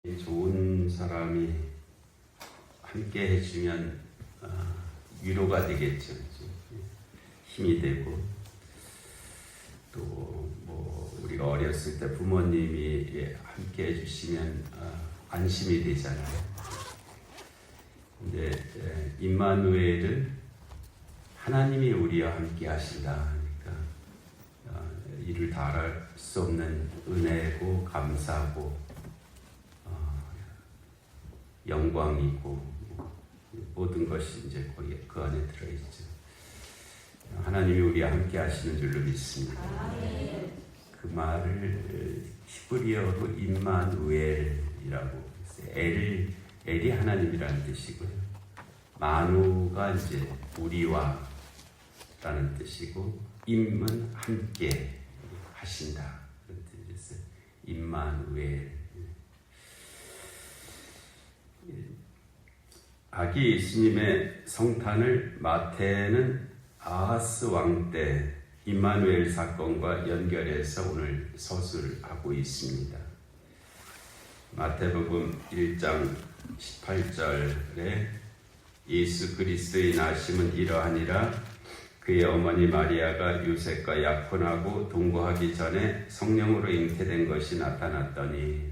좋은 사람이 함께 해주면 위로가 되겠죠. 힘이 되고 또 뭐 우리가 어렸을 때 부모님이 함께 해주시면 안심이 되잖아요. 근데 임마누엘은 하나님이 우리와 함께 하신다 하니까 이를 다할 수 없는 은혜고 감사고 영광이고 모든 것이 이제 거기 그 안에 들어있죠. 하나님이 우리와 함께 하시는 줄로 믿습니다. 그 말을 히브리어로 임마누엘이라고 했어요. 엘이 하나님이라는 뜻이고요. 마누가 이제 우리와 라는 뜻이고 임은 함께 하신다 그런 뜻이었어요. 임마누엘. 아기 예수님의 성탄을 마태는 아하스 왕 때 임마누엘 사건과 연결해서 오늘 서술하고 있습니다. 마태복음 1장 18절에 예수 그리스도의 나심은 이러하니라. 그의 어머니 마리아가 요셉과 약혼하고 동거하기 전에 성령으로 잉태된 것이 나타났더니.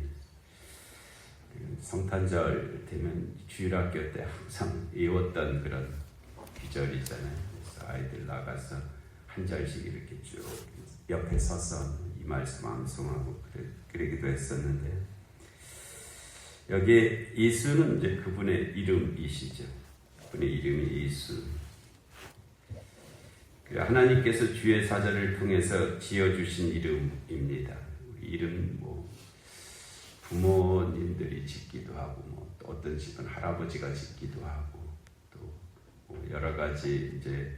성탄절 되면 주일학교 때 항상 외웠던 그런 귀절이잖아요. 그래서 아이들 나가서 한 절씩 이렇게 쭉 옆에 서서 이 말씀 암송하고 그러기도 했었는데, 여기 예수는 이제 그분의 이름이시죠. 그분의 이름이 예수. 하나님께서 주의 사자를 통해서 지어주신 이름입니다. 이름 뭐 부모님들이 짓기도 하고, 뭐 어떤 집은 할아버지가 짓기도 하고, 또 여러 가지 이제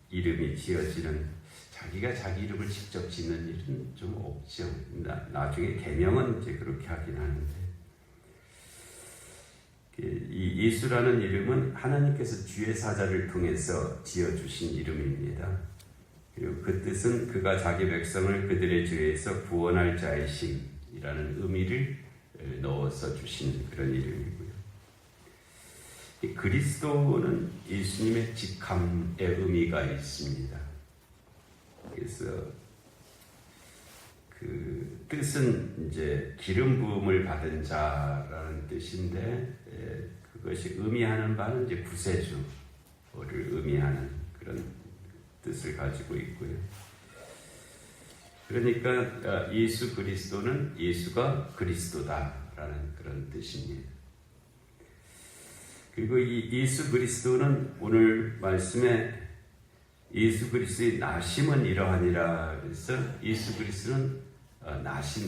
이름이 지어지는, 자기가 자기 이름을 직접 짓는 일은 좀 없죠. 나중에 계명은 이제 그렇게 하긴 하는데, 이 예수라는 이름은 하나님께서 주의 사자를 통해서 지어주신 이름입니다. 그리고 그 뜻은 그가 자기 백성을 그들의 죄에서 구원할 자이심이라는 의미를 넣어서 주신 그런 이름이고요. 이 그리스도는 예수님의 직함의 의미가 있습니다. 그래서 그 뜻은 이제 기름 부음을 받은 자라는 뜻인데, 그것이 의미하는 바는 이제 구세주를 의미하는 그런 뜻을 가지고 있고요. 그러니까 예수 그리스도는 예수가 그리스도다라는 그런 뜻입니다. 그리고 이 예수 그리스도는 오늘 말씀에 예수 그리스도의 나심은 이러하니라. 그래서 예수 그리스도는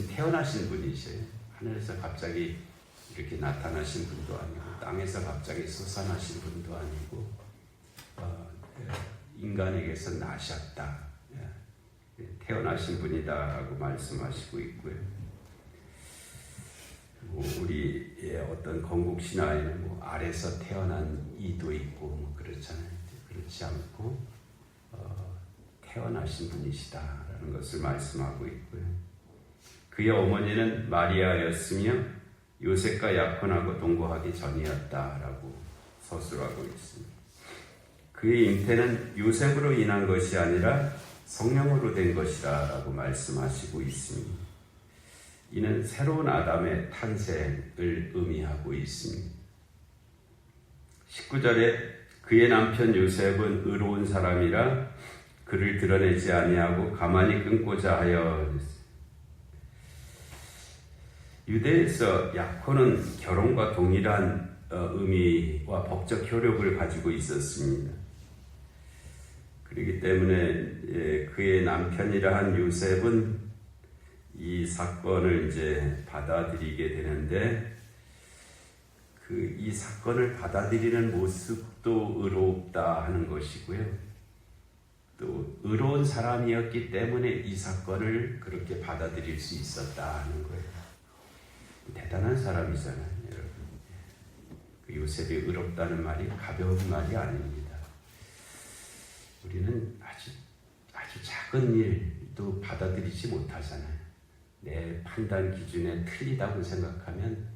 태어나신 분이세요. 하늘에서 갑자기 이렇게 나타나신 분도 아니고, 땅에서 갑자기 솟아나신 분도 아니고, 인간에게서 나셨다, 태어나신 분이다라고 말씀하시고 있고요. 우리의 어떤 건국 신화에는 아래서 태어난 이도 있고 그렇잖아요. 그렇지 않고 태어나신 분이시다라는 것을 말씀하고 있고요. 그의 어머니는 마리아였으며 요셉과 약혼하고 동거하기 전이었다라고 서술하고 있습니다. 그의 잉태는 요셉으로 인한 것이 아니라 성령으로 된 것이라고 말씀하시고 있습니다. 이는 새로운 아담의 탄생을 의미하고 있습니다. 19절에 그의 남편 요셉은 의로운 사람이라 그를 드러내지 아니하고 가만히 끊고자 하여. 유대에서 약혼은 결혼과 동일한 의미와 법적 효력을 가지고 있었습니다. 그렇기 때문에 그의 남편이라 한 요셉은 이 사건을 이제 받아들이게 되는데, 이 사건을 받아들이는 모습도 의롭다 하는 것이고요. 또 의로운 사람이었기 때문에 이 사건을 그렇게 받아들일 수 있었다 하는 거예요. 대단한 사람이잖아요, 여러분. 그 요셉이 의롭다는 말이 가벼운 말이 아닙니다. 우리는 아주 작은 일도 받아들이지 못하잖아요. 내 판단 기준에 틀리다고 생각하면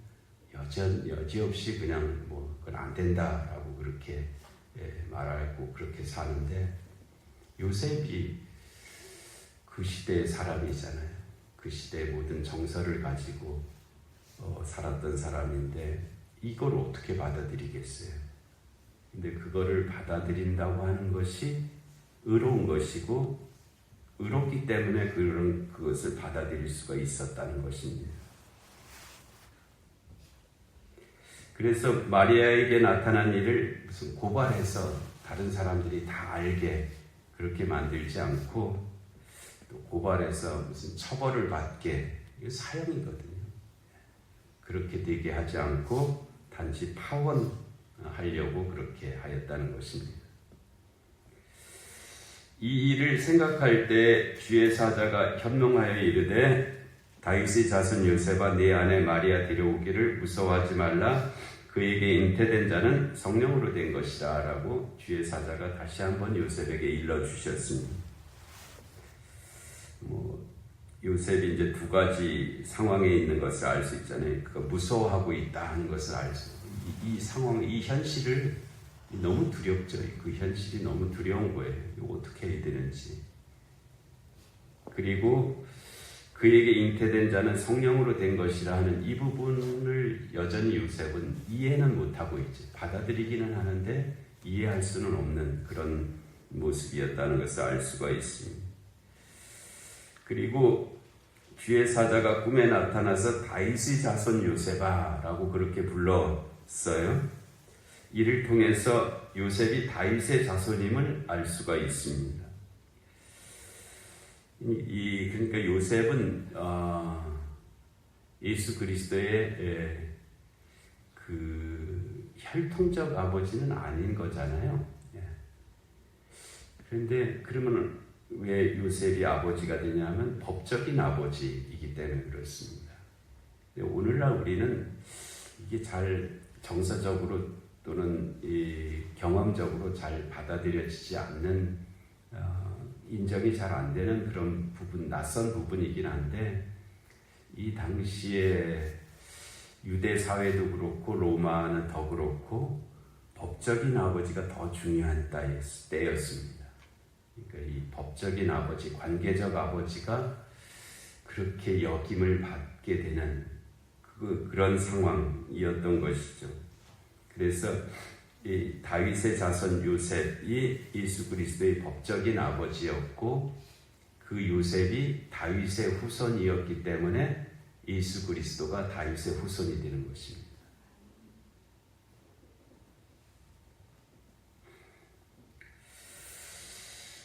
여지없이 그냥 뭐 그건 안 된다라고 그렇게 말하고 그렇게 사는데, 요셉이 그 시대의 사람이잖아요. 그 시대의 모든 정서를 가지고 살았던 사람인데 이걸 어떻게 받아들이겠어요? 근데 그거를 받아들인다고 하는 것이 의로운 것이고, 의롭기 때문에 그것을 받아들일 수가 있었다는 것입니다. 그래서 마리아에게 나타난 일을 무슨 고발해서 다른 사람들이 다 알게 그렇게 만들지 않고, 또 고발해서 무슨 처벌을 받게, 이거 사형이거든요. 그렇게 되게 하지 않고 단지 파원하려고 그렇게 하였다는 것입니다. 이 일을 생각할 때 주의 사자가 현명하여 이르되, 다윗의 자손 요셉아, 네 아내 마리아 데려오기를 무서워하지 말라. 그에게 잉태된 자는 성령으로 된 것이다 라고 주의 사자가 다시 한번 요셉에게 일러주셨습니다. 요셉이 이제 두 가지 상황에 있는 것을 알 수 있잖아요. 그가 무서워하고 있다 하는 것을 알 수 있어요. 이 상황, 이 현실을 너무 두렵죠. 그 현실이 너무 두려운 거예요. 이거 어떻게 해야 되는지. 그리고 그에게 잉태된 자는 성령으로 된 것이라 하는 이 부분을 여전히 요셉은 이해는 못하고 있죠. 받아들이기는 하는데 이해할 수는 없는 그런 모습이었다는 것을 알 수가 있습니다. 그리고 주의 사자가 꿈에 나타나서 다윗의 자손 요셉아 라고 그렇게 불렀어요. 이를 통해서 요셉이 다윗의 자손임을 알 수가 있습니다. 그러니까 요셉은 예수 그리스도의 그 혈통적 아버지는 아닌 거잖아요. 그런데 그러면 왜 요셉이 아버지가 되냐면 법적인 아버지이기 때문에 그렇습니다. 오늘날 우리는 이게 잘 정서적으로 또는 경험적으로 잘 받아들여지지 않는, 인정이 잘 안 되는 그런 부분, 낯선 부분이긴 한데, 이 당시에 유대 사회도 그렇고 로마는 더 그렇고 법적인 아버지가 더 중요한 때였습니다. 그러니까 이 법적인 아버지, 관계적 아버지가 그렇게 역임을 받게 되는 그런 상황이었던 것이죠. 그래서 이 다윗의 자손 요셉이 예수 그리스도의 법적인 아버지였고, 그 요셉이 다윗의 후손이었기 때문에 예수 그리스도가 다윗의 후손이 되는 것입니다.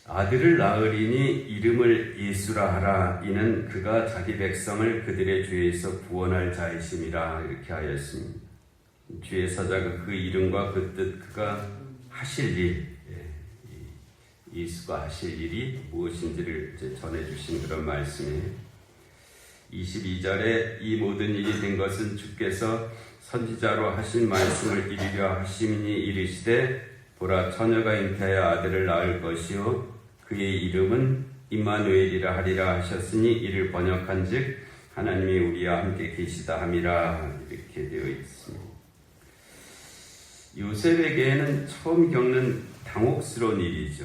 아들을 낳으리니 이름을 예수라 하라. 이는 그가 자기 백성을 그들의 죄에서 구원할 자이심이라. 이렇게 하였습니다. 주의 사자가 그 이름과 그 뜻, 그가 하실 일, 예수가 하실 일이 무엇인지를 이제 전해주신 그런 말씀이에요. 22절에 이 모든 일이 된 것은 주께서 선지자로 하신 말씀을 이루려 하심이니, 이르시되 보라, 처녀가 잉태하여 아들을 낳을 것이요 그의 이름은 임마누엘이라 하리라 하셨으니, 이를 번역한즉 하나님이 우리와 함께 계시다 함이라. 이렇게 되어 있습니다. 요셉에게는 처음 겪는 당혹스러운 일이죠.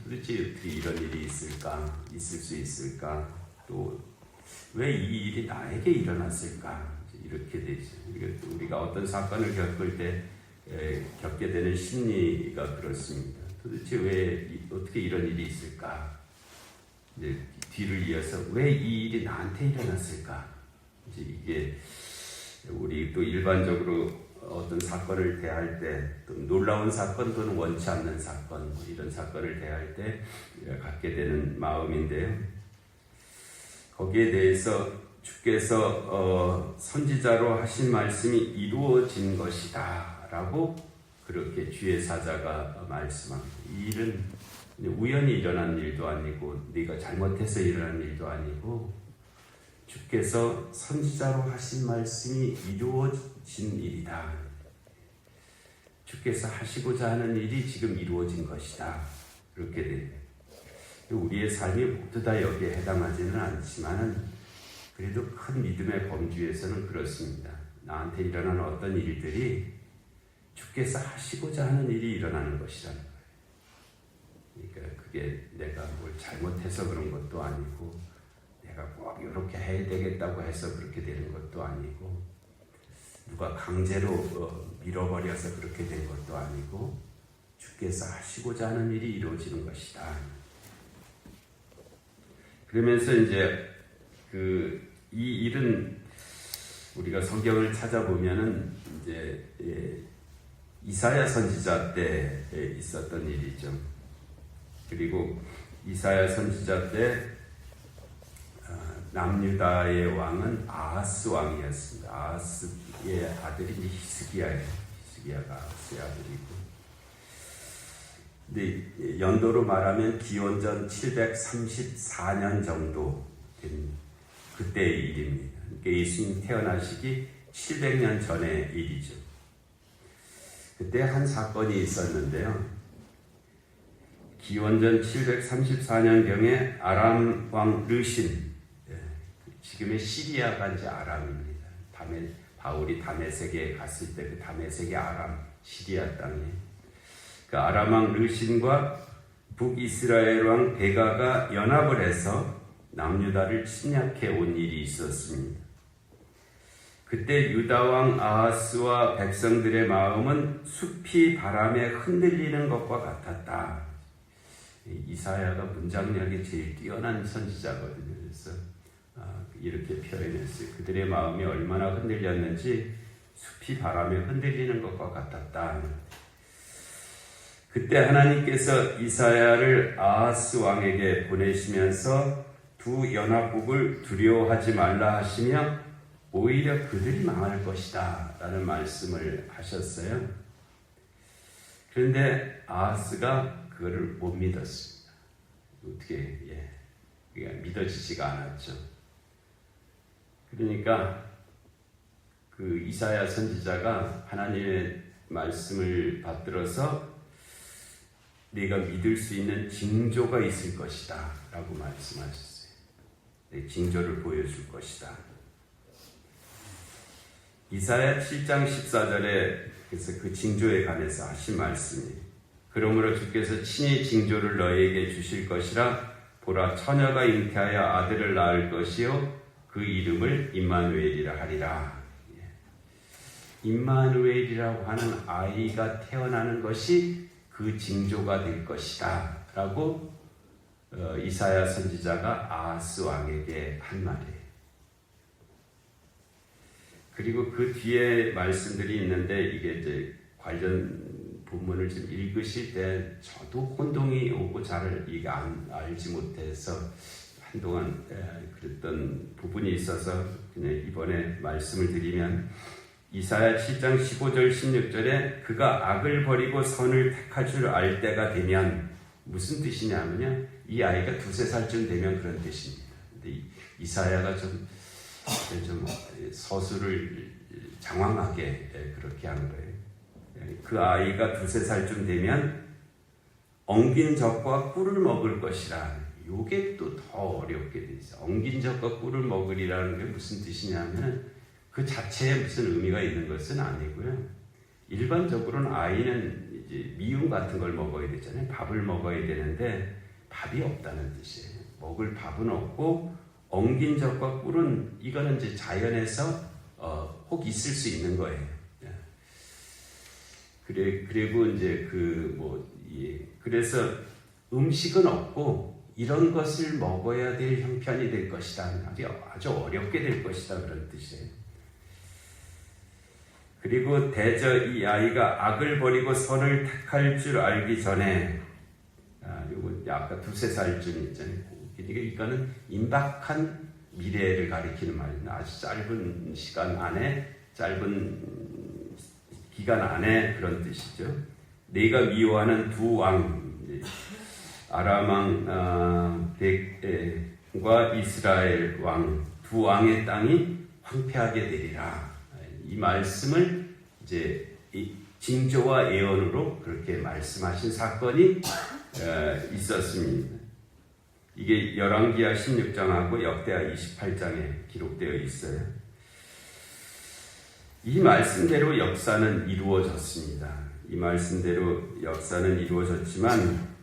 도대체 어떻게 이런 일이 있을까? 있을 수 있을까? 또 왜 이 일이 나에게 일어났을까? 이렇게 되죠. 우리가 어떤 사건을 겪을 때 겪게 되는 심리가 그렇습니다. 도대체 왜 어떻게 이런 일이 있을까? 이제 뒤를 이어서 왜 이 일이 나한테 일어났을까? 이제 이게 우리 또 일반적으로 어떤 사건을 대할 때, 또 놀라운 사건 또는 원치 않는 사건, 이런 사건을 대할 때 갖게 되는 마음인데요. 거기에 대해서 주께서 선지자로 하신 말씀이 이루어진 것이다 라고 그렇게 주의 사자가 말씀합니다. 이 일은 우연히 일어난 일도 아니고 네가 잘못해서 일어난 일도 아니고, 주께서 선지자로 하신 말씀이 이루어진 일이다. 주께서 하시고자 하는 일이 지금 이루어진 것이다. 그렇게 됩니다. 우리의 삶이 모두 다 여기에 해당하지는 않지만 그래도 큰 믿음의 범주에서는 그렇습니다. 나한테 일어나는 어떤 일들이 주께서 하시고자 하는 일이 일어나는 것이라는 거예요. 그러니까 그게 내가 뭘 잘못해서 그런 것도 아니고 내가 꼭 이렇게 해야 되겠다고 해서 그렇게 되는 것도 아니고 누가 강제로 밀어버려서 그렇게 된 것도 아니고 주께서 하시고자 하는 일이 이루어지는 것이다. 그러면서 이제 이 일은 우리가 성경을 찾아보면은 이제 이사야 선지자 때 있었던 일이죠. 그리고 이사야 선지자 때 남유다의 왕은 아하스 왕이었습니다. 아하스의 아들이 히스기야예요. 히스기야가 아하스의 아들이고. 근데 연도로 말하면 기원전 734년 정도 된 그때의 일입니다. 그러니까 예수님 태어나시기 700년 전의 일이죠. 그때 한 사건이 있었는데요. 기원전 734년경에 아람 왕 르신, 지금의 시리아가 이제 아람입니다. 바울이 다메섹에 갔을 때 그 다메섹의 아람, 시리아 땅에 그 아람 왕 르신과 북이스라엘 왕 베가가 연합을 해서 남유다를 침략해 온 일이 있었습니다. 그때 유다 왕 아하스와 백성들의 마음은 숲이 바람에 흔들리는 것과 같았다. 이사야가 문장력이 제일 뛰어난 선지자거든요. 그래서 이렇게 표현했어요. 그들의 마음이 얼마나 흔들렸는지 숲이 바람에 흔들리는 것과 같았다. 그때 하나님께서 이사야를 아하스 왕에게 보내시면서 두 연합국을 두려워하지 말라 하시며 오히려 그들이 망할 것이다 라는 말씀을 하셨어요. 그런데 아하스가 그거를 못 믿었습니다. 어떻게 그게 믿어지지가 않았죠. 그러니까 그 이사야 선지자가 하나님의 말씀을 받들어서 네가 믿을 수 있는 징조가 있을 것이다 라고 말씀하셨어요. 네, 징조를 보여줄 것이다. 이사야 7장 14절에 그래서 그 징조에 관해서 하신 말씀이 그러므로 주께서 친히 징조를 너희에게 주실 것이라 보라 처녀가 잉태하여 아들을 낳을 것이요 그 이름을 임마누엘이라 하리라. 임마누엘이라고 하는 아이가 태어나는 것이 그 징조가 될 것이다 라고 이사야 선지자가 아하스 왕에게 한 말이에요. 그리고 그 뒤에 말씀들이 있는데 이게 이제 관련 본문을 좀 읽으실 때 저도 혼동이 오고 잘 이게 알지 못해서 한동안 그랬던 부분이 있어서 그냥 이번에 말씀을 드리면 이사야 7장 15절 16절에 그가 악을 버리고 선을 택할 줄 알 때가 되면 무슨 뜻이냐면요. 이 아이가 두세 살쯤 되면 그런 뜻입니다. 근데 이사야가 좀 서술을 장황하게 그렇게 한 거예요. 그 아이가 두세 살쯤 되면 엉긴 젖과 꿀을 먹을 것이라. 이게 또 더 어렵게 돼 있어요. 엉긴 젖과 꿀을 먹으리라는 게 무슨 뜻이냐면 그 자체에 무슨 의미가 있는 것은 아니고요. 일반적으로는 아이는 이제 미음 같은 걸 먹어야 되잖아요. 밥을 먹어야 되는데 밥이 없다는 뜻이에요. 먹을 밥은 없고 엉긴 젖과 꿀은 이거는 이제 자연에서 혹 있을 수 있는 거예요. 그리고 이제 그래서 음식은 없고 이런 것을 먹어야 될 형편이 될 것이다. 아주 어렵게 될 것이다. 그런 뜻이에요. 그리고 대저 이 아이가 악을 버리고 선을 택할 줄 알기 전에 요거 아까 두세 살쯤 있잖아요. 그러니까 이거는 임박한 미래를 가리키는 말입니다. 아주 짧은 시간 안에 짧은 기간 안에 그런 뜻이죠. 내가 미워하는 두 왕 아람 왕 백과 이스라엘 왕 두 왕의 땅이 황폐하게 되리라. 이 말씀을 이제 징조와 예언으로 그렇게 말씀하신 사건이 있었습니다. 이게 열왕기하 16장하고 역대하 28장에 기록되어 있어요. 이 말씀대로 역사는 이루어졌습니다. 이 말씀대로 역사는 이루어졌지만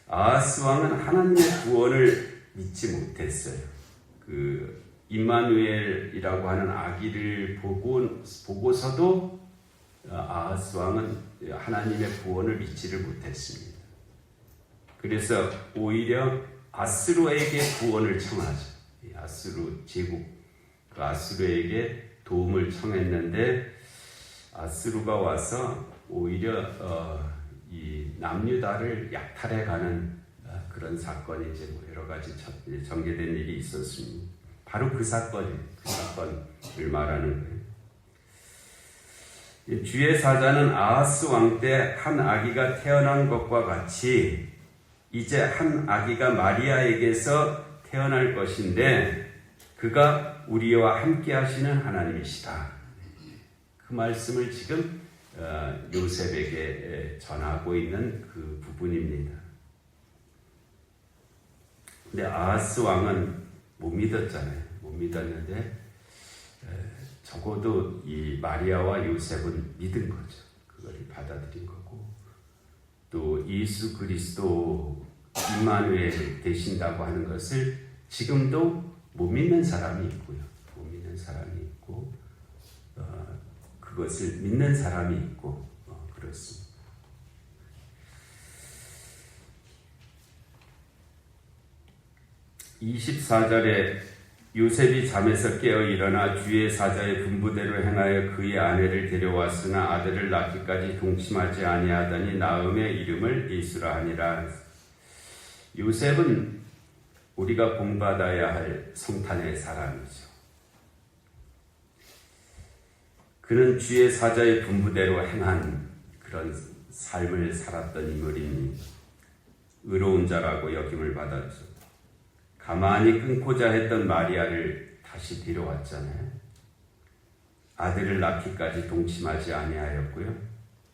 아하스 왕은 하나님의 구원을 믿지 못했어요. 그 임마누엘이라고 하는 아기를 보고서도 아하스 왕은 하나님의 구원을 믿지를 못했습니다. 그래서 오히려 아스루에게 구원을 청하죠. 아스루 제국, 그 아스루에게 도움을 청했는데 아스루가 와서 오히려 이 남유다를 약탈해가는 그런 사건이 이제 여러 가지 전개된 일이 있었습니다. 바로 그 사건을 말하는 거예요. 주의 사자는 아하스 왕 때 한 아기가 태어난 것과 같이 이제 한 아기가 마리아에게서 태어날 것인데 그가 우리와 함께 하시는 하나님이시다. 그 말씀을 지금 요셉에게 전하고 있는 그 부분입니다. 근데 아하스 왕은 못 믿었잖아요. 못 믿었는데 적어도 이 마리아와 요셉은 믿은 거죠. 그걸 받아들인 거고 또 예수 그리스도 임마누엘 되신다고 하는 것을 지금도 못 믿는 사람이 있고요. 못 믿는 사람이 있고 그것을 믿는 사람이 있고 그렇습니다. (24절에) 요셉이 잠에서 깨어 일어나 주의 사자의 분부대로 행하여 그의 아내를 데려왔으나 아들을 낳기까지 동침하지 아니하더니 나음의 이름을 예수라 하니라. 요셉은 우리가 본받아야 할 성탄의 사람이죠. 그는 주의 사자의 분부대로 행한 그런 삶을 살았던 인물입니다. 의로운 자라고 여김을 받았죠. 가만히 끊고자 했던 마리아를 다시 데려왔잖아요. 아들을 낳기까지 동침하지 아니하였고요.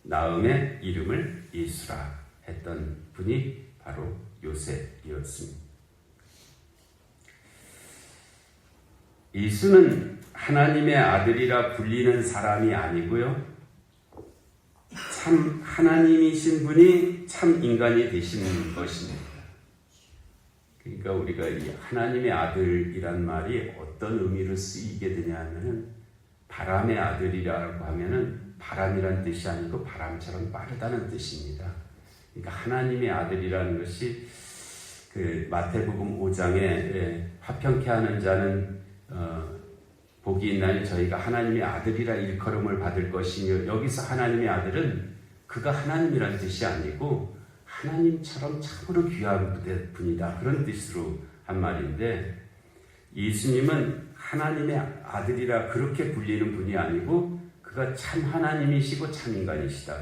나음의 이름을 예수라 했던 분이 바로 요셉이었습니다. 예수는 하나님의 아들이라 불리는 사람이 아니고요. 참 하나님이신 분이 참 인간이 되신 것입니다. 그러니까 우리가 이 하나님의 아들이란 말이 어떤 의미로 쓰이게 되냐 하면은 바람의 아들이라고 하면은 바람이란 뜻이 아니고 바람처럼 빠르다는 뜻입니다. 그러니까 하나님의 아들이라는 것이 그 마태복음 5장에 화평케 하는 자는 복이 있나니 저희가 하나님의 아들이라 일컬음을 받을 것이며 여기서 하나님의 아들은 그가 하나님이란 뜻이 아니고 하나님처럼 참으로 귀한 분이다 그런 뜻으로 한 말인데 예수님은 하나님의 아들이라 그렇게 불리는 분이 아니고 그가 참 하나님이시고 참 인간이시다.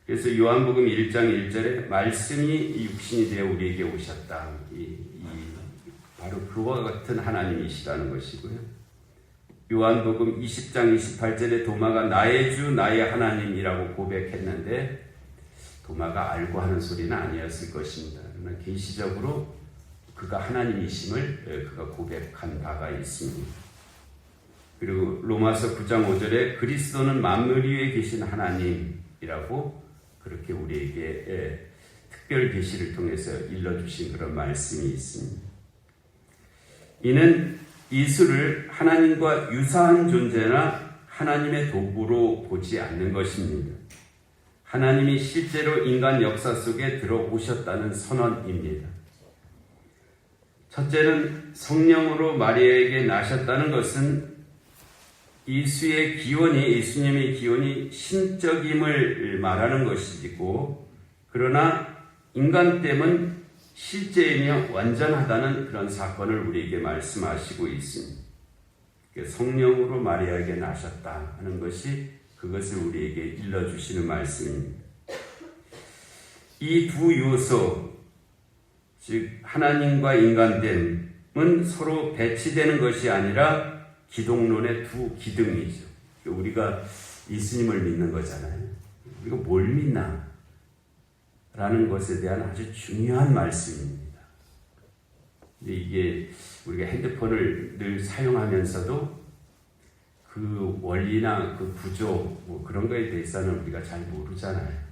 그래서 요한복음 1장 1절에 말씀이 육신이 되어 우리에게 오셨다. 바로 그와 같은 하나님이시라는 것이고요. 요한복음 20장 28절에 도마가 나의 주 나의 하나님이라고 고백했는데 도마가 알고 하는 소리는 아니었을 것입니다. 그러나 계시적으로 그가 하나님이심을 그가 고백한 바가 있습니다. 그리고 로마서 9장 5절에 그리스도는 만물 위에 계신 하나님이라고 그렇게 우리에게 특별 계시를 통해서 일러주신 그런 말씀이 있습니다. 이는 예수를 하나님과 유사한 존재나 하나님의 도구로 보지 않는 것입니다. 하나님이 실제로 인간 역사 속에 들어오셨다는 선언입니다. 첫째는 성령으로 마리아에게 나셨다는 것은 예수님의 기원이 신적임을 말하는 것이고 그러나 인간됨은 실제이며 완전하다는 그런 사건을 우리에게 말씀하시고 있습니다. 성령으로 마리아에게 나셨다 하는 것이 그것을 우리에게 일러주시는 말씀입니다. 이 두 요소, 즉 하나님과 인간됨은 서로 배치되는 것이 아니라 기독론의 두 기둥이죠. 우리가 예수님을 믿는 거잖아요. 우리가 뭘 믿나? 라는 것에 대한 아주 중요한 말씀입니다. 근데 이게 우리가 핸드폰을 늘 사용하면서도 그 원리나 그 구조 뭐 그런 거에 대해서는 우리가 잘 모르잖아요.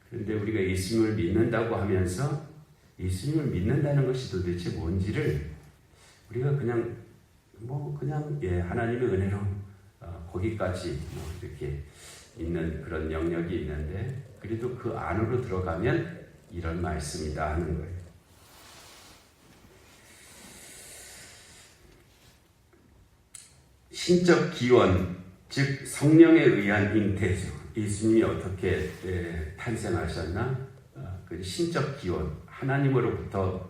그런데 우리가 예수님을 믿는다고 하면서 예수님을 믿는다는 것이 도대체 뭔지를 우리가 그냥 하나님의 은혜로 거기까지 이렇게 있는 그런 영역이 있는데, 그래도 그 안으로 들어가면 이런 말씀이다 하는 거예요. 신적 기원, 즉 성령에 의한 잉태죠. 예수님이 어떻게 탄생하셨나? 그 신적 기원, 하나님으로부터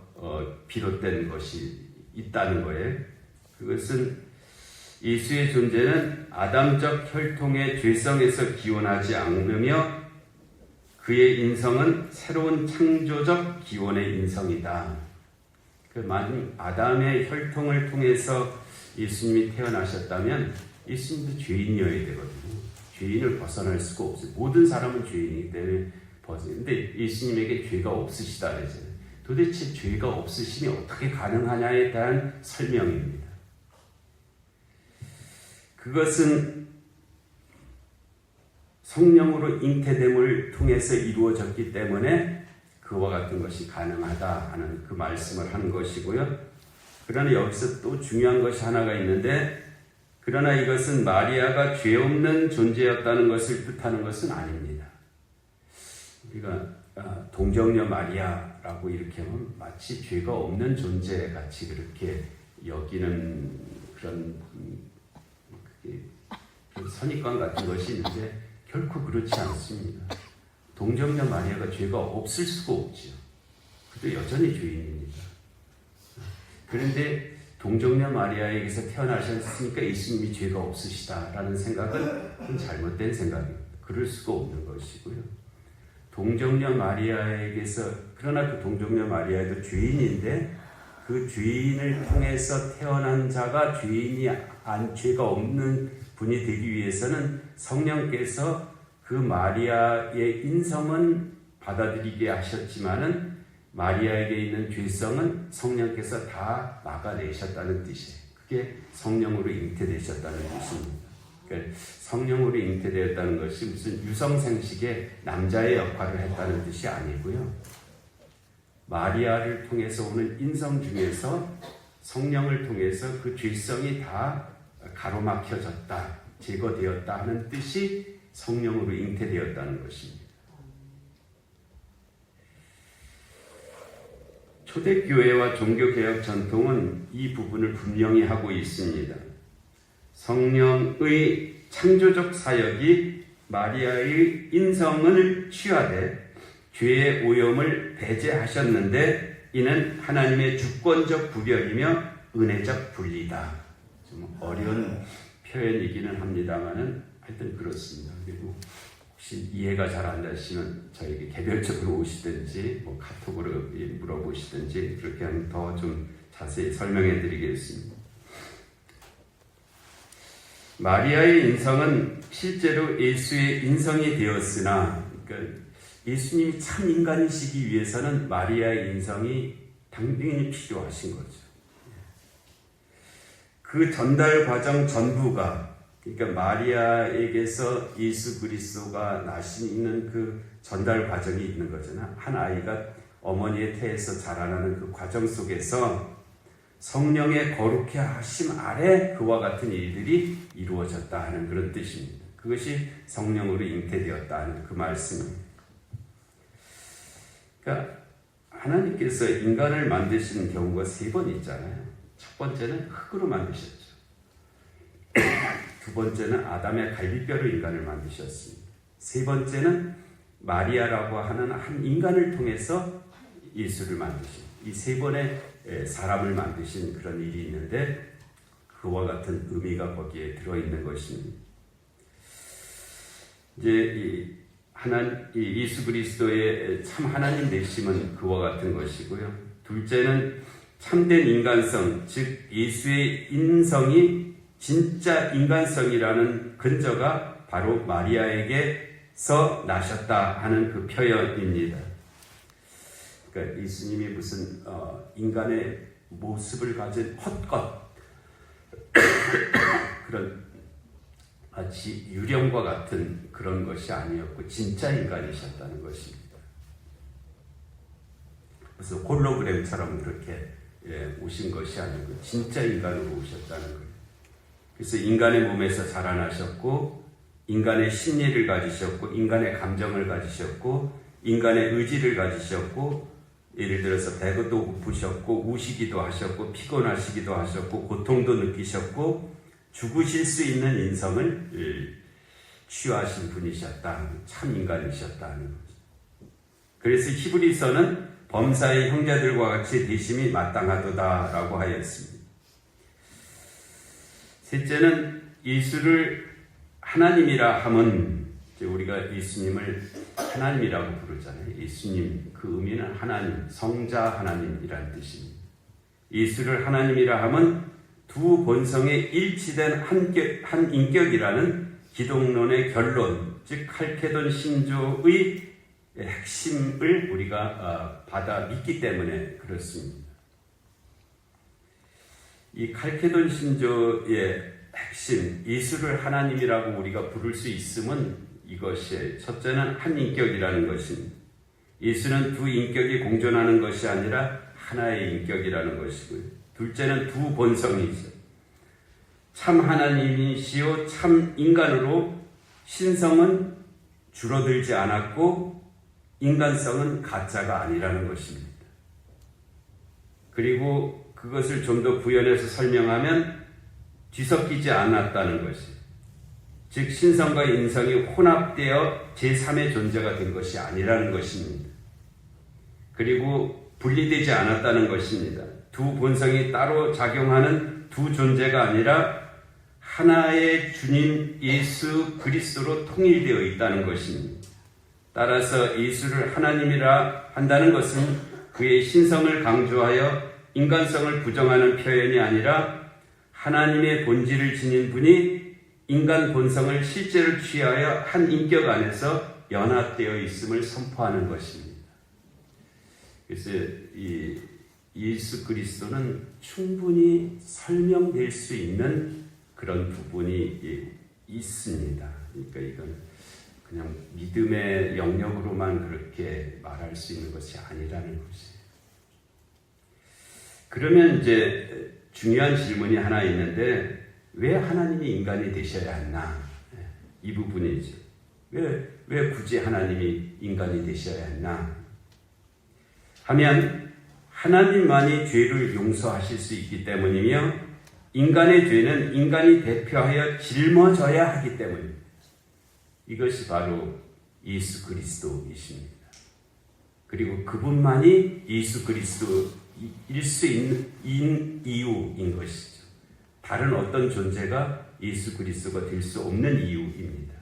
비롯된 것이 있다는 거예요. 그것은 예수의 존재는 아담적 혈통의 죄성에서 기원하지 않으며 그의 인성은 새로운 창조적 기원의 인성이다. 만약 아담의 혈통을 통해서 예수님이 태어나셨다면 예수님도 죄인이어야 되거든요. 죄인을 벗어날 수가 없어요. 모든 사람은 죄인이기 때문에 근데 예수님에게 죄가 없으시다 그랬잖아요. 도대체 죄가 없으심이 어떻게 가능하냐에 대한 설명입니다. 그것은 성령으로 잉태됨을 통해서 이루어졌기 때문에 그와 같은 것이 가능하다 하는 그 말씀을 한 것이고요. 그러나 여기서 또 중요한 것이 하나가 있는데, 그러나 이것은 마리아가 죄 없는 존재였다는 것을 뜻하는 것은 아닙니다. 우리가 동정녀 마리아라고 이렇게 하면 마치 죄가 없는 존재 같이 그렇게 여기는 그런 선입관 같은 것이 있는데 결코 그렇지 않습니다. 동정녀 마리아가 죄가 없을 수가 없죠. 그도 여전히 죄인입니다. 그런데 동정녀 마리아에게서 태어나셨으니까 예수님이 죄가 없으시다라는 생각은 좀 잘못된 생각입니다. 그럴 수가 없는 것이고요. 동정녀 마리아에게서, 그러나 그 동정녀 마리아도 죄인인데 그 죄인을 통해서 태어난 자가 죄가 없는 분이 되기 위해서는 성령께서 그 마리아의 인성은 받아들이게 하셨지만은 마리아에게 있는 죄성은 성령께서 다 막아내셨다는 뜻이에요. 그게 성령으로 잉태되셨다는 뜻입니다. 그러니까 성령으로 잉태되었다는 것이 무슨 유성생식의 남자의 역할을 했다는 뜻이 아니고요. 마리아를 통해서 오는 인성 중에서 성령을 통해서 그 죄성이 다 가로막혀졌다, 제거되었다 하는 뜻이 성령으로 잉태되었다는 것입니다. 초대교회와 종교개혁 전통은 이 부분을 분명히 하고 있습니다. 성령의 창조적 사역이 마리아의 인성을 취하되 죄의 오염을 배제하셨는데 이는 하나님의 주권적 구별이며 은혜적 분리다. 좀 어려운 표현이기는 합니다만은 하여튼 그렇습니다. 그리고 혹시 이해가 잘 안 되시면 저에게 개별적으로 오시든지 카톡으로 물어보시든지 그렇게 하면 더 좀 자세히 설명해 드리겠습니다. 마리아의 인성은 실제로 예수의 인성이 되었으나, 그러니까 예수님이 참 인간이시기 위해서는 마리아의 인성이 당연히 필요하신 거죠. 그 전달 과정 전부가, 그러니까 마리아에게서 예수 그리스도가 나시는 그 전달 과정이 있는 거잖아요. 한 아이가 어머니의 태에서 자라나는 그 과정 속에서 성령의 거룩해 하심 아래 그와 같은 일들이 이루어졌다 하는 그런 뜻입니다. 그것이 성령으로 잉태되었다 하는 그 말씀입니다. 그러니까 하나님께서 인간을 만드신 경우가 3번 있잖아요. 첫 번째는 흙으로 만드셨죠. 두 번째는 아담의 갈비뼈로 인간을 만드셨습니다. 세 번째는 마리아라고 하는 한 인간을 통해서 예수를 만드신, 이 3번의 사람을 만드신 그런 일이 있는데 그와 같은 의미가 거기에 들어있는 것입니다. 이제 예수 그리스도의 참 하나님 되심은 그와 같은 것이고요. 둘째는 참된 인간성, 즉 예수의 인성이 진짜 인간성이라는 근저가 바로 마리아에게서 나셨다 하는 그 표현입니다. 그러니까 예수님이 무슨 인간의 모습을 가진 헛것, 그런 마치 유령과 같은 그런 것이 아니었고 진짜 인간이셨다는 것입니다. 그래서 홀로그램처럼 그렇게 오신 것이 아니고 진짜 인간으로 오셨다는 거예요. 그래서 인간의 몸에서 자라나셨고 인간의 심리를 가지셨고 인간의 감정을 가지셨고 인간의 의지를 가지셨고 예를 들어서 배도 고프셨고 우시기도 하셨고 피곤하시기도 하셨고 고통도 느끼셨고 죽으실 수 있는 인성을 취하신 분이셨다. 참 인간이셨다는 거죠. 그래서 히브리서는 범사의 형제들과 같이 대심이 마땅하도다라고 하였습니다. 셋째는 예수를 하나님이라 함은 우리가 예수님을 하나님이라고 부르잖아요. 예수님 그 의미는 하나님, 성자 하나님이란 뜻입니다. 예수를 하나님이라 함은 두 본성에 일치된 한 인격이라는 기독론의 결론, 즉 칼케돈 신조의 핵심을 우리가 받아 믿기 때문에 그렇습니다. 이 칼케돈 신조의 핵심, 예수를 하나님이라고 우리가 부를 수 있음은 이것이에요. 첫째는 한 인격이라는 것입니다. 예수는 두 인격이 공존하는 것이 아니라 하나의 인격이라는 것이고요. 둘째는 두 본성이죠. 참 하나님이시요 참 인간으로 신성은 줄어들지 않았고 인간성은 가짜가 아니라는 것입니다. 그리고 그것을 좀 더 부연해서 설명하면 뒤섞이지 않았다는 것이, 즉 신성과 인성이 혼합되어 제3의 존재가 된 것이 아니라는 것입니다. 그리고 분리되지 않았다는 것입니다. 두 본성이 따로 작용하는 두 존재가 아니라 하나의 주님 예수 그리스도로 통일되어 있다는 것입니다. 따라서 예수를 하나님이라 한다는 것은 그의 신성을 강조하여 인간성을 부정하는 표현이 아니라 하나님의 본질을 지닌 분이 인간 본성을 실제로 취하여 한 인격 안에서 연합되어 있음을 선포하는 것입니다. 그래서 이 예수 그리스도는 충분히 설명될 수 있는 그런 부분이 있습니다. 그러니까 이건 그냥 믿음의 영역으로만 그렇게 말할 수 있는 것이 아니라는 것이에요. 그러면 이제 중요한 질문이 하나 있는데 왜 하나님이 인간이 되셔야 했나? 이 부분이죠. 왜 굳이 하나님이 인간이 되셔야 했나? 하면 하나님만이 죄를 용서하실 수 있기 때문이며 인간의 죄는 인간이 대표하여 짊어져야 하기 때문입니다. 이것이 바로 예수 그리스도이십니다. 그리고 그분만이 예수 그리스도일 수 있는 이유인 것이죠. 다른 어떤 존재가 예수 그리스도가 될 수 없는 이유입니다.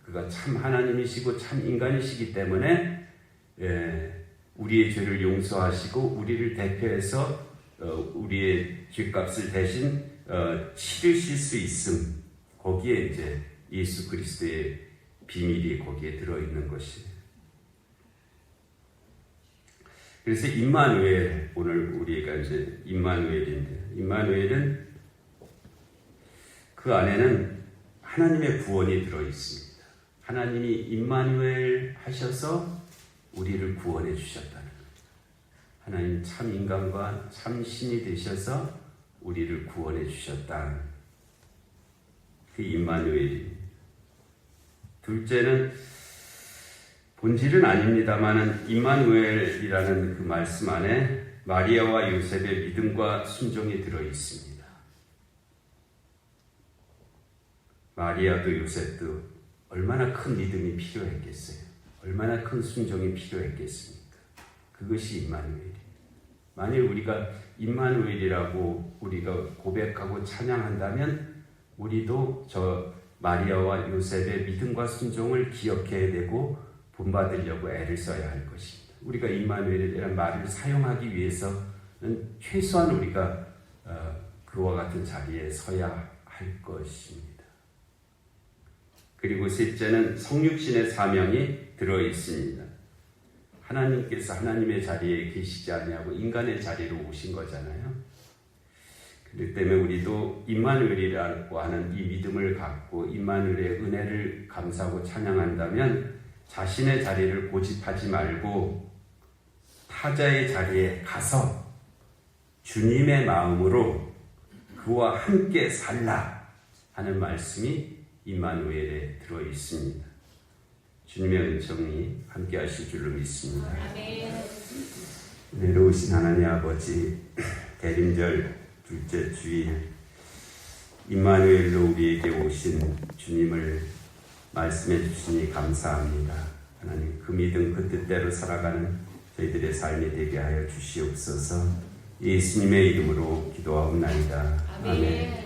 그가 참 하나님이시고 참 인간이시기 때문에 우리의 죄를 용서하시고 우리를 대표해서 우리의 죄값을 대신 치르실 수 있음, 거기에 이제 예수 그리스도의 비밀이 거기에 들어있는 것이에요. 그래서 임마누엘, 오늘 우리가 이제 임마누엘인데, 임마누엘은 그 안에는 하나님의 구원이 들어있습니다. 하나님이 임마누엘 하셔서 우리를 구원해 주셨다는 거예요. 하나님 참 인간과 참 신이 되셔서 우리를 구원해 주셨다. 그 임마누엘입니다. 둘째는 본질은 아닙니다만은 임마누엘이라는 그 말씀 안에 마리아와 요셉의 믿음과 순종이 들어 있습니다. 마리아도 요셉도 얼마나 큰 믿음이 필요했겠어요. 얼마나 큰 순종이 필요했겠습니까? 그것이 임마누엘입니다. 만일 우리가 임마누엘이라고 우리가 고백하고 찬양한다면 우리도 저 마리아와 요셉의 믿음과 순종을 기억해야 되고 본받으려고 애를 써야 할 것입니다. 우리가 임마누엘이라는 말을 사용하기 위해서는 최소한 우리가 그와 같은 자리에 서야 할 것입니다. 그리고 셋째는 성육신의 사명이 들어 있습니다. 하나님께서 하나님의 자리에 계시지 아니하고 인간의 자리로 오신 거잖아요. 그렇기 때문에 우리도 임마누엘이라고 하는 이 믿음을 갖고 임마누엘의 은혜를 감사하고 찬양한다면 자신의 자리를 고집하지 말고 타자의 자리에 가서 주님의 마음으로 그와 함께 살라 하는 말씀이 임마누엘에 들어 있습니다. 주님의 은총이 함께 하실 줄로 믿습니다. 은혜로우신 하나님 아버지, 대림절 둘째 주일 임마누엘로 우리에게 오신 주님을 말씀해 주시니 감사합니다. 하나님, 그 믿음 그 뜻대로 살아가는 저희들의 삶이 되게 하여 주시옵소서. 예수님의 이름으로 기도하옵나이다. 아멘.